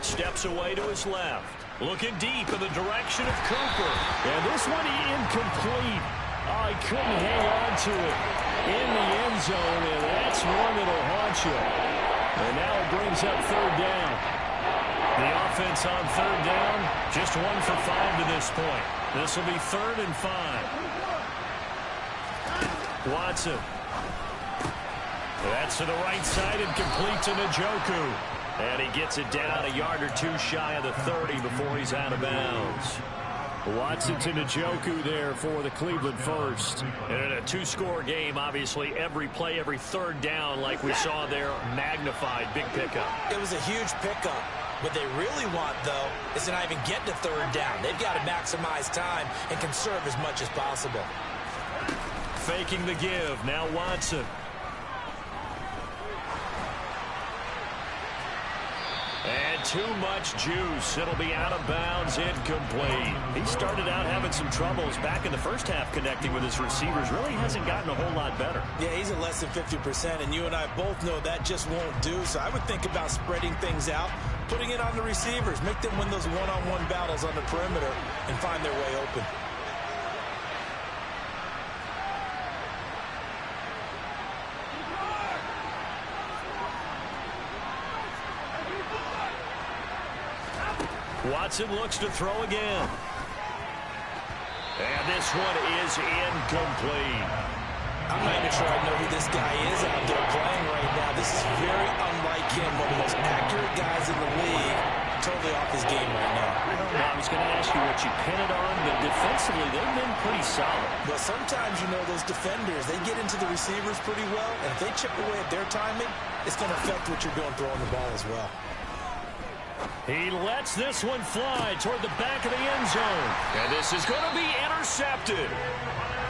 [SPEAKER 6] steps away to his left. Looking deep in the direction of Cooper. And this one incomplete. Oh, he couldn't hang on to it in the end zone, and that's one that'll haunt you. And now it brings up 3rd down. The offense on 3rd down, just 1 for 5 to this point. This will be 3rd and 5. Watson. That's to the right side and complete to Njoku. And he gets it down a yard or 2 shy of the 30 before he's out of bounds. Watson to Njoku there for the Cleveland first. And in a 2-score game, obviously, every play, every 3rd down, like we saw there, magnified. Big pickup.
[SPEAKER 5] It was a huge pickup. What they really want, though, is to not even get to 3rd down. They've got to maximize time and conserve as much as possible.
[SPEAKER 6] Faking the give. Now Watson. And too much juice. It'll be out of bounds, incomplete. He started out having some troubles back in the first half connecting with his receivers. Really hasn't gotten a whole lot better.
[SPEAKER 5] Yeah, he's at less than 50%, and you and I both know that just won't do. So I would think about spreading things out, putting it on the receivers, make them win those one-on-one battles on the perimeter, and find their way open.
[SPEAKER 6] Watson looks to throw again. And this one is incomplete.
[SPEAKER 5] I'm not even sure I know who this guy is out there playing right now. This is very unlike in the league, totally off his game right now.
[SPEAKER 6] I was going to ask you what you pin it on, but defensively, they've been pretty solid.
[SPEAKER 5] Well, sometimes, you know, those defenders, they get into the receivers pretty well, and if they chip away at their timing, it's going to affect what you're doing throwing the ball as well.
[SPEAKER 6] He lets this one fly toward the back of the end zone. And this is going to be intercepted.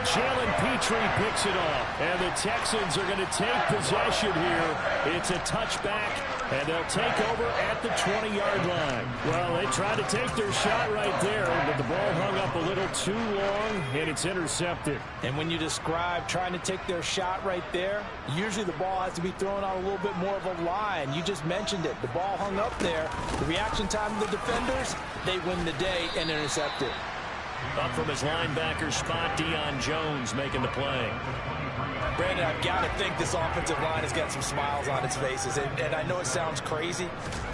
[SPEAKER 6] Jalen Petrie picks it off, and the Texans are going to take possession here. It's a touchback, and they'll take over at the 20-yard line. Well, they tried to take their shot right there, but the ball hung up a little too long, and it's intercepted.
[SPEAKER 5] And when you describe trying to take their shot right there, usually the ball has to be thrown on a little bit more of a line. You just mentioned it. The ball hung up there. The reaction time of the defenders, they win the day and intercept it.
[SPEAKER 6] Up from his linebacker spot, Deion Jones making the play.
[SPEAKER 5] Brandon, I've got to think this offensive line has got some smiles on its faces. And I know it sounds crazy,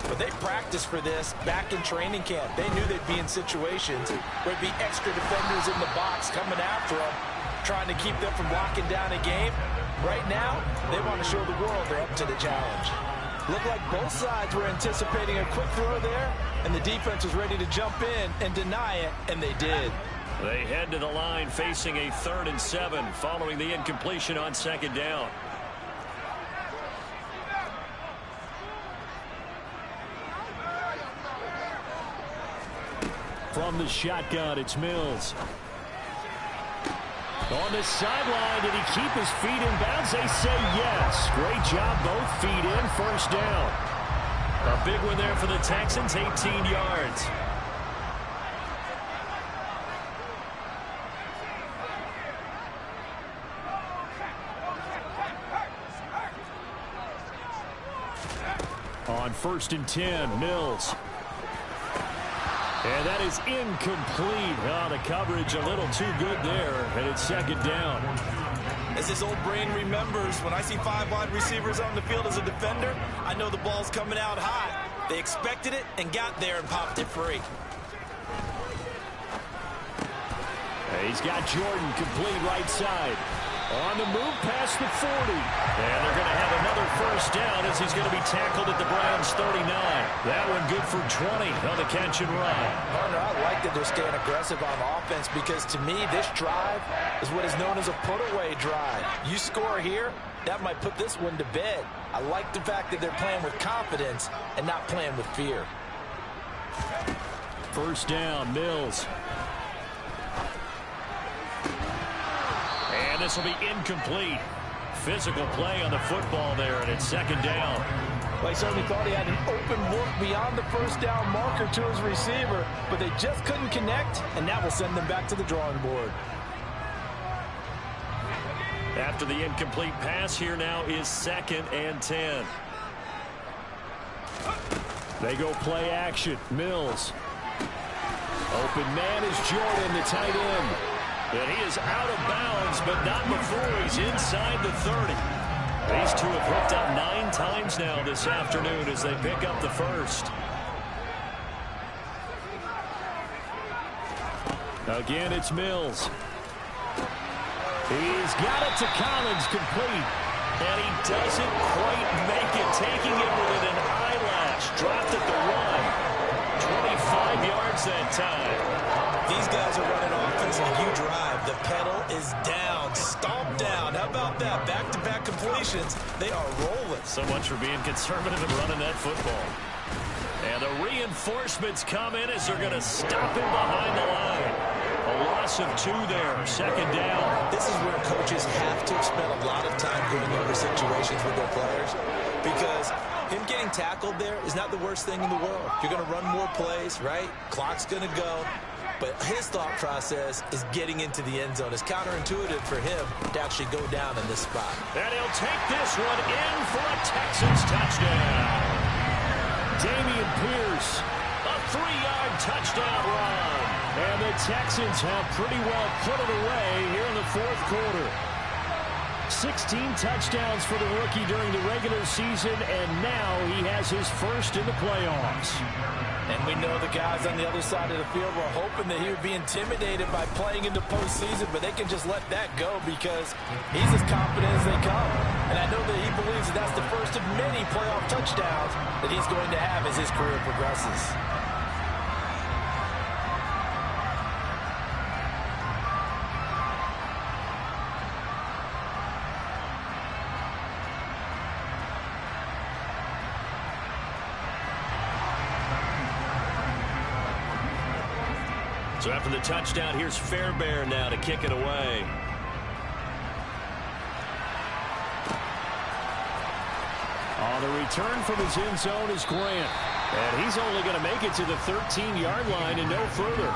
[SPEAKER 5] but they practiced for this back in training camp. They knew they'd be in situations where there'd be extra defenders in the box coming after them, trying to keep them from locking down a game. Right now, they want to show the world they're up to the challenge. Looked like both sides were anticipating a quick throw there, and the defense was ready to jump in and deny it, and they did.
[SPEAKER 6] They head to the line facing a 3rd and 7 following the incompletion on 2nd down. From the shotgun, it's Mills. On the sideline, did he keep his feet in bounds? They say yes. Great job, both feet in, 1st down. A big one there for the Texans, 18 yards. On 1st and 10, Mills. And that is incomplete. Oh, the coverage a little too good there, and it's 2nd down.
[SPEAKER 5] As his old brain remembers, when I see 5 wide receivers on the field as a defender, I know the ball's coming out hot. They expected it and got there and popped it free.
[SPEAKER 6] He's got Jordan complete right side. On the move past the 40. And they're going to have another 1st down as he's going to be tackled at the Browns' 39. That one good for 20 on the catch and run.
[SPEAKER 5] Partner, I like that they're staying aggressive on offense because to me, this drive is what is known as a put-away drive. You score here, that might put this one to bed. I like the fact that they're playing with confidence and not playing with fear.
[SPEAKER 6] 1st down, Mills. And this will be incomplete. Physical play on the football there, and it's 2nd down.
[SPEAKER 5] Well, he certainly thought he had an open look beyond the 1st down marker to his receiver, but they just couldn't connect, and that will send them back to the drawing board.
[SPEAKER 6] After the incomplete pass, here now is 2nd and 10. They go play action. Mills. Open man is Jordan, the tight end. And he is out of bounds, but not before he's inside the 30. These two have hooked up 9 times now this afternoon as they pick up the 1st. Again, it's Mills. He's got it to Collins, complete. And he doesn't quite make it, taking it within an eyelash. Dropped at the 1. 25 yards that time.
[SPEAKER 5] These guys are running offense like you drive. The pedal is down, stomped down. How about that? Back-to-back completions. They are rolling.
[SPEAKER 6] So much for being conservative and running that football. And the reinforcements come in as they're going to stop him behind the line. A loss of 2 there, 2nd down.
[SPEAKER 5] This is where coaches have to spend a lot of time going over situations with their players because him getting tackled there is not the worst thing in the world. You're going to run more plays, right? Clock's going to go. But his thought process is getting into the end zone. It's counterintuitive for him to actually go down in this spot.
[SPEAKER 6] And he'll take this one in for a Texans touchdown. Dameon Pierce, a 3-yard touchdown run. And the Texans have pretty well put it away here in the 4th quarter. 16 touchdowns for the rookie during the regular season, and now he has his first in the playoffs.
[SPEAKER 5] And we know the guys on the other side of the field were hoping that he would be intimidated by playing into postseason, but they can just let that go because he's as confident as they come. And I know that he believes that that's the first of many playoff touchdowns that he's going to have as his career progresses.
[SPEAKER 6] So after the touchdown, here's Fairbairn now to kick it away. On the return from his end zone is Grant. And he's only going to make it to the 13-yard line and no further.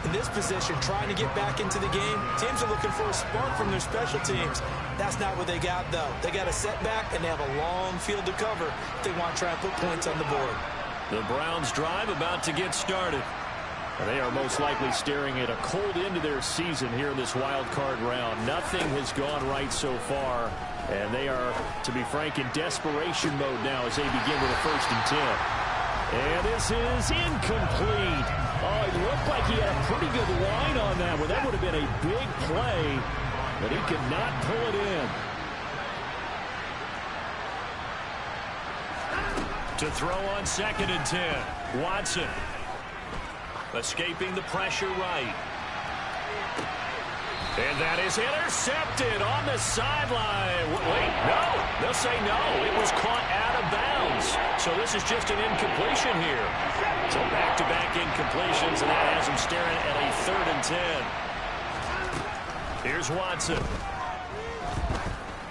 [SPEAKER 5] In this position, trying to get back into the game, teams are looking for a spark from their special teams. That's not what they got, though. They got a setback, and they have a long field to cover if they want to try and put points on the board.
[SPEAKER 6] The Browns' drive about to get started. They are most likely staring at a cold end to their season here in this wild card round. Nothing has gone right so far, and they are, to be frank, in desperation mode now as they begin with a 1st and 10. And this is incomplete. Oh, it looked like he had a pretty good line on that one. That would have been a big play, but he could not pull it in. To throw on 2nd and 10, Watson. Escaping the pressure right. And that is intercepted on the sideline. Wait, no. They'll say no. It was caught out of bounds. So this is just an incompletion here. So back-to-back incompletions, and that has him staring at a 3rd and 10. Here's Watson.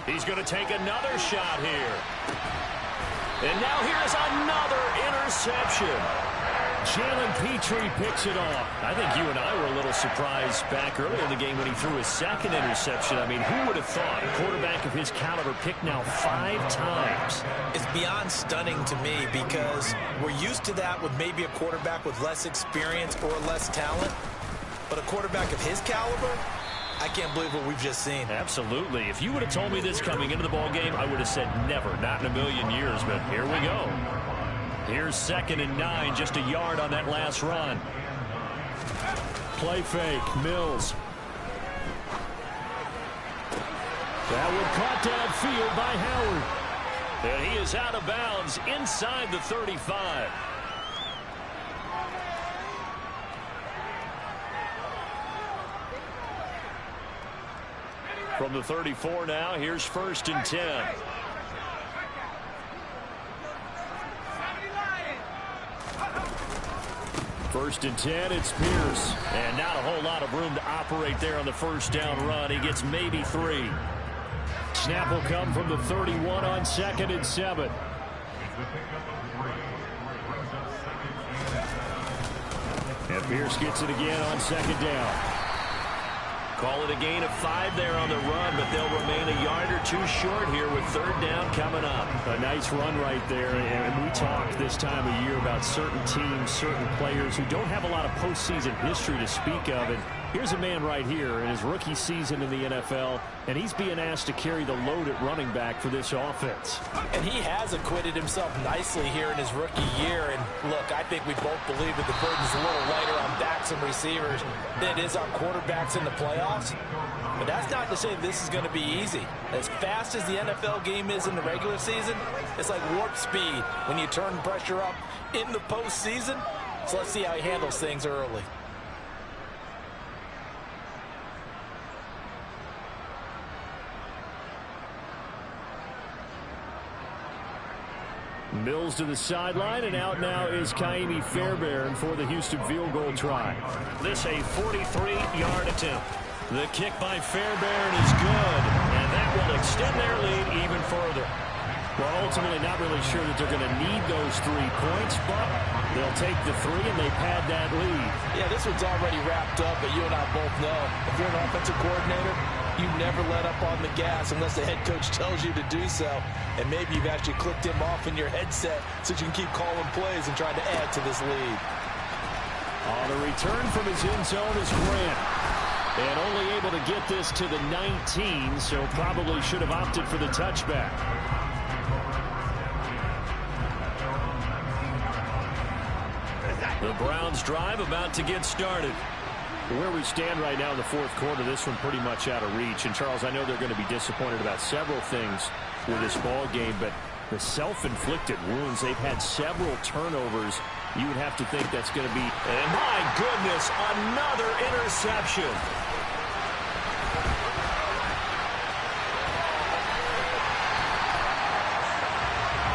[SPEAKER 6] He's going to take another shot here. And now here's another interception. Jalen Petrie picks it off. I think you and I were a little surprised back earlier in the game when he threw his 2nd interception. I mean, who would have thought a quarterback of his caliber picked now 5 times?
[SPEAKER 5] It's beyond stunning to me because we're used to that with maybe a quarterback with less experience or less talent. But a quarterback of his caliber, I can't believe what we've just seen.
[SPEAKER 6] Absolutely. If you would have told me this coming into the ball game, I would have said never, not in a million years. But here we go. Here's 2nd and 9, just a yard on that last run. Play fake, Mills. That one caught downfield by Howard. And he is out of bounds inside the 35. From the 34 now, here's 1st and 10. First and 10, it's Pierce. And not a whole lot of room to operate there on the 1st down run. He gets maybe 3. Snap will come from the 31 on 2nd and 7. And Pierce gets it again on 2nd down. Call it a gain of 5 there on the run, but they'll remain a yard or 2 short here with 3rd down coming up. A nice run right there, and we talk this time of year about certain teams, certain players who don't have a lot of postseason history to speak of. And here's a man right here in his rookie season in the NFL, and he's being asked to carry the load at running back for this offense.
[SPEAKER 5] And he has acquitted himself nicely here in his rookie year. And look, I think we both believe that the burden's a little lighter on backs and receivers than it is on quarterbacks in the playoffs. But that's not to say this is going to be easy. As fast as the NFL game is in the regular season, it's like warp speed when you turn pressure up in the postseason. So let's see how he handles things early.
[SPEAKER 6] Mills to the sideline, and out now is Ka'imi Fairbairn for the Houston field goal try. This a 43-yard attempt. The kick by Fairbairn is good, and that will extend their lead even further. Well, ultimately not really sure that they're going to need those 3 points, but they'll take the 3 and they pad that lead.
[SPEAKER 5] Yeah, this one's already wrapped up, but you and I both know if you're an offensive coordinator, you never let up on the gas unless the head coach tells you to do so. And maybe you've actually clicked him off in your headset so you can keep calling plays and trying to add to this lead.
[SPEAKER 6] On the return from his end zone is Grant. And only able to get this to the 19, so probably should have opted for the touchback. The Browns drive about to get started. Where we stand right now in the fourth quarter, this one pretty much out of reach. And, Charles, I know they're going to be disappointed about several things with this ball game, but the self-inflicted wounds, they've had several turnovers. You would have to think that's going to be, and my goodness, another interception.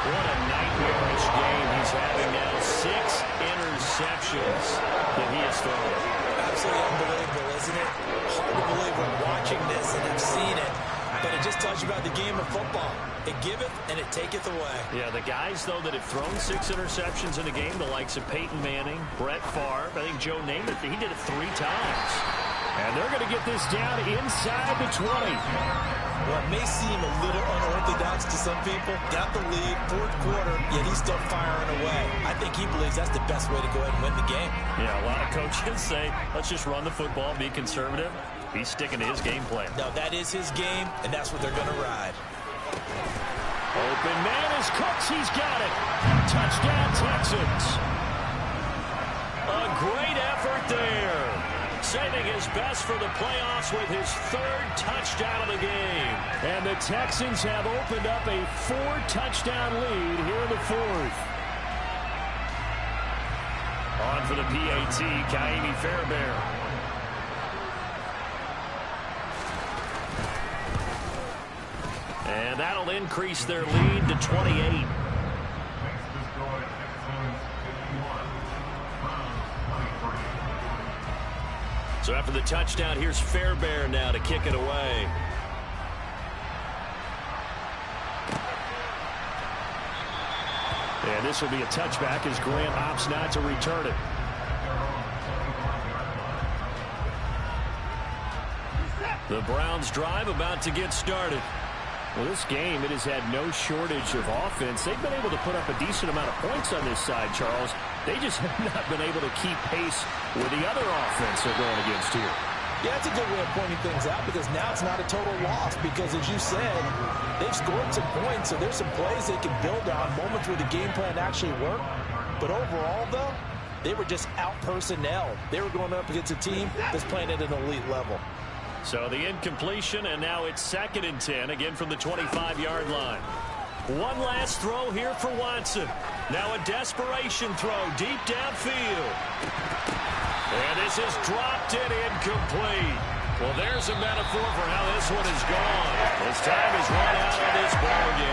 [SPEAKER 6] What a nightmarish game he's having now. 6 interceptions that he has thrown.
[SPEAKER 5] Absolutely unbelievable, isn't it? Hard to believe we're watching this and have seen it, but it just tells you about the game of football. It giveth and it taketh away.
[SPEAKER 6] Yeah, the guys, though, that have thrown 6 interceptions in a game, the likes of Peyton Manning, Brett Favre, I think Joe Namath, he did it 3 times. And they're going to get this down inside the 20.
[SPEAKER 5] Well, it may seem a little unorthodox to some people. Got the lead, fourth quarter, yet he's still firing away. I think he believes that's the best way to go ahead and win the game.
[SPEAKER 6] Yeah, a lot of coaches say, let's just run the football, be conservative. He's sticking to his game plan.
[SPEAKER 5] No, that is his game, and that's what they're going to ride.
[SPEAKER 6] Open man is Cooks. He's got it. Touchdown, Texans. A great effort there. Saving his best for the playoffs with his 3rd touchdown of the game. And the Texans have opened up a 4-touchdown lead here in the 4th. On for the PAT, Ka'imi Fairbairn. And that'll increase their lead to 28. So after the touchdown, here's Fairbairn now to kick it away. And this will be a touchback as Grant opts not to return it. The Browns drive about to get started. Well, this game, it has had no shortage of offense. They've been able to put up a decent amount of points on this side, Charles. They just have not been able to keep pace with the other offense they're going against here.
[SPEAKER 5] Yeah, that's a good way of pointing things out because now it's not a total loss because, as you said, they've scored some points, so there's some plays they can build on, moments where the game plan actually worked. But overall, though, they were just out-personnel. They were going up against a team that's playing at an elite level.
[SPEAKER 6] So the incompletion, and now it's 2nd and 10, again from the 25-yard line. One last throw here for Watson. Now a desperation throw deep downfield. And this is dropped and incomplete. Well, there's a metaphor for how this one is gone. As time is run out on this ball game.